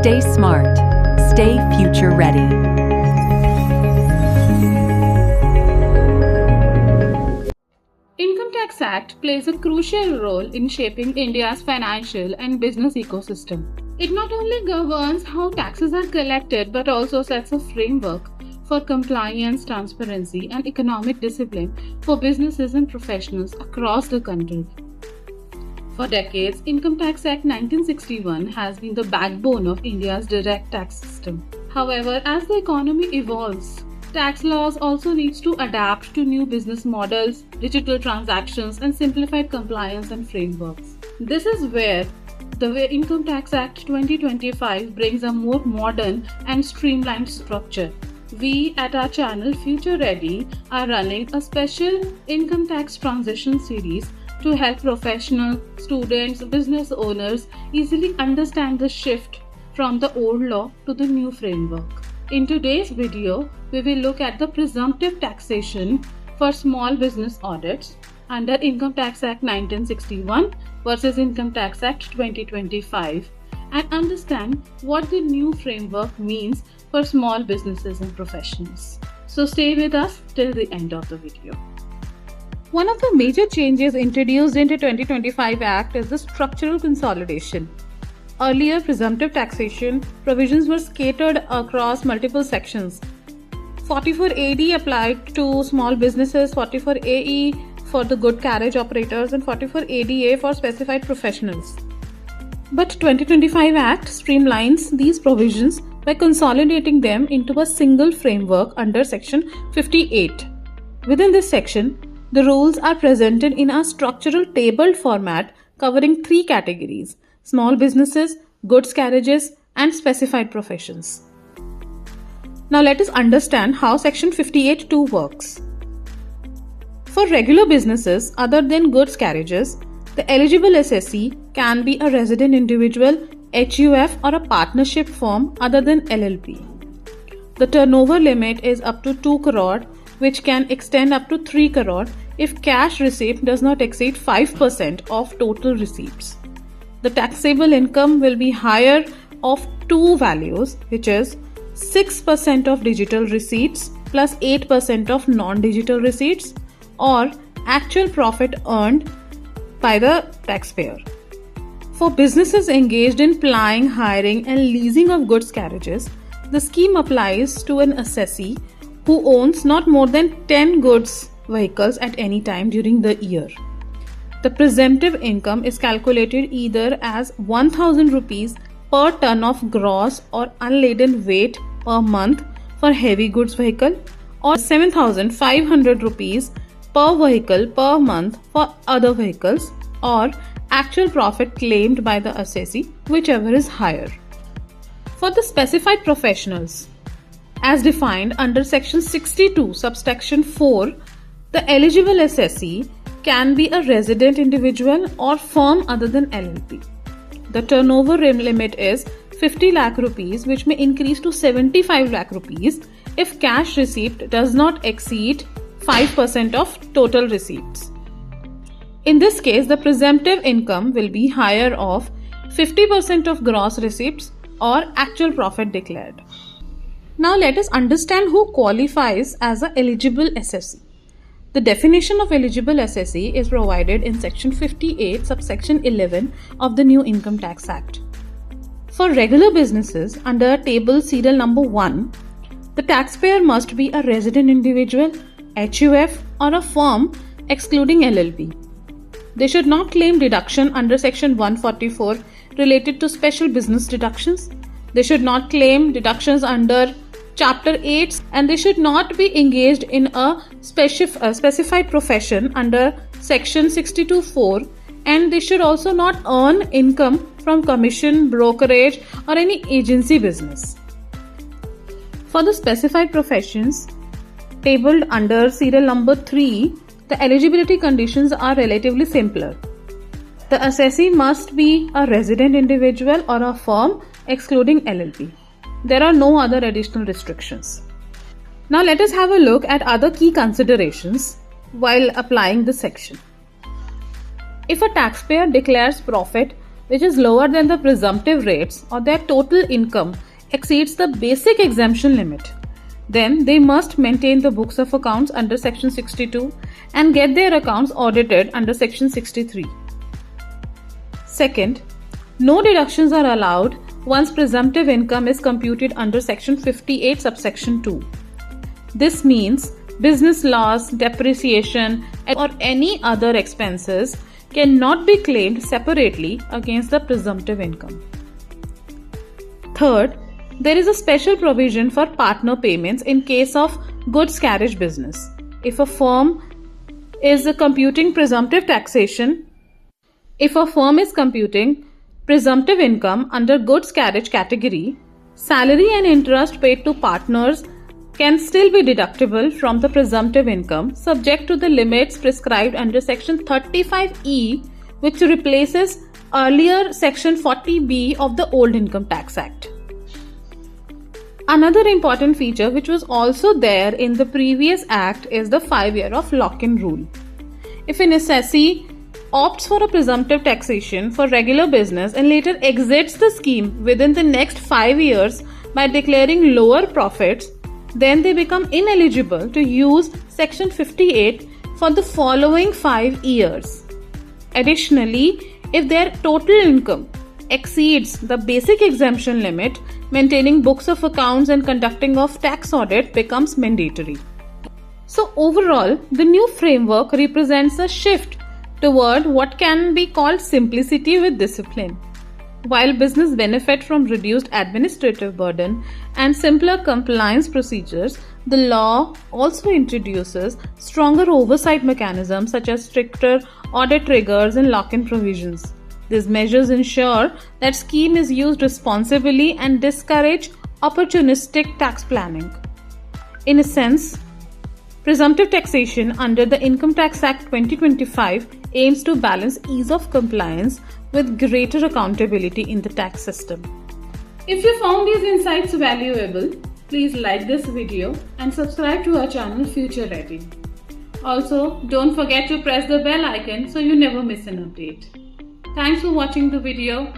Stay smart. Stay future ready. Income Tax Act plays a crucial role in shaping India's financial and business ecosystem. It not only governs how taxes are collected but also sets a framework for compliance, transparency, and economic discipline for businesses and professionals across the country. For decades, Income Tax Act 1961 has been the backbone of India's direct tax system. However, as the economy evolves, tax laws also need to adapt to new business models, digital transactions, and simplified compliance and frameworks. This is where the Income Tax Act 2025 brings a more modern and streamlined structure. We at our channel Future Ready are running a special income tax transition series to help professionals, students, business owners easily understand the shift from the old law to the new framework. In today's video, we will look at the presumptive taxation for small business audits under Income Tax Act 1961 versus Income Tax Act 2025 and understand what the new framework means for small businesses and professionals. So stay with us till the end of the video. One of the major changes introduced into 2025 Act is the structural consolidation. Earlier, presumptive taxation provisions were scattered across multiple sections. 44AD applied to small businesses, 44AE for the good carriage operators, and 44ADA for specified professionals. But 2025 Act streamlines these provisions by consolidating them into a single framework under Section 58. Within this section, the rules are presented in a structural tabled format covering three categories: small businesses, goods carriages, and specified professions. Now let us understand how Section 58(2) works. For regular businesses other than goods carriages, the eligible assessee can be a resident individual, HUF, or a partnership firm other than LLP. The turnover limit is up to 2 crore, which can extend up to 3 crore if cash receipt does not exceed 5% of total receipts. The taxable income will be higher of two values, which is 6% of digital receipts plus 8% of non-digital receipts, or actual profit earned by the taxpayer. For businesses engaged in plying, hiring, and leasing of goods carriages, the scheme applies to an assessee who owns not more than 10 goods vehicles at any time during the year. The presumptive income is calculated either as 1000 rupees per ton of gross or unladen weight per month for heavy goods vehicle, or 7500 rupees per vehicle per month for other vehicles, or actual profit claimed by the assessee, whichever is higher. For the specified professionals, as defined under Section 62, subsection 4, the eligible assessee can be a resident individual or firm other than LLP. The turnover limit is 50 lakh rupees, which may increase to 75 lakh rupees if cash receipt does not exceed 5% of total receipts. In this case, the presumptive income will be higher of 50% of gross receipts or actual profit declared. Now let us understand who qualifies as an eligible assessee. The definition of eligible assessee is provided in Section 58, subsection 11 of the new Income Tax Act. For regular businesses under table serial number 1, the taxpayer must be a resident individual, HUF, or a firm excluding LLP. They should not claim deduction under Section 144 related to special business deductions. They should not claim deductions under Chapter 8, and they should not be engaged in a specified profession under Section 62(4), and they should also not earn income from commission, brokerage, or any agency business. For the specified professions tabled under serial number 3, the eligibility conditions are relatively simpler. The assessee must be a resident individual or a firm excluding LLP. There are no other additional restrictions. Now let us have a look at other key considerations while applying this section. If a taxpayer declares profit which is lower than the presumptive rates, or their total income exceeds the basic exemption limit, then they must maintain the books of accounts under Section 62 and get their accounts audited under Section 63. Second, no deductions are allowed once presumptive income is computed under Section 58 subsection 2. This means business loss, depreciation, or any other expenses cannot be claimed separately against the presumptive income. Third, there is a special provision for partner payments in case of goods carriage business. If a firm is computing presumptive income under goods carriage category, salary and interest paid to partners can still be deductible from the presumptive income, subject to the limits prescribed under Section 35E, which replaces earlier Section 40B of the Old Income Tax Act. Another important feature which was also there in the previous act is the 5-year of lock-in rule. If an assessee opts for a presumptive taxation for regular business and later exits the scheme within the next 5 years by declaring lower profits, then they become ineligible to use Section 58 for the following 5 years. Additionally, if their total income exceeds the basic exemption limit, maintaining books of accounts and conducting of tax audit becomes mandatory. So overall, the new framework represents a shift toward what can be called simplicity with discipline. While business benefit from reduced administrative burden and simpler compliance procedures, the law also introduces stronger oversight mechanisms such as stricter audit triggers and lock-in provisions. These measures ensure that scheme is used responsibly and discourage opportunistic tax planning. In a sense, presumptive taxation under the Income Tax Act 2025 aims to balance ease of compliance with greater accountability in the tax system. If you found these insights valuable, please like this video and subscribe to our channel Future Ready. Also, don't forget to press the bell icon so you never miss an update. Thanks for watching the video.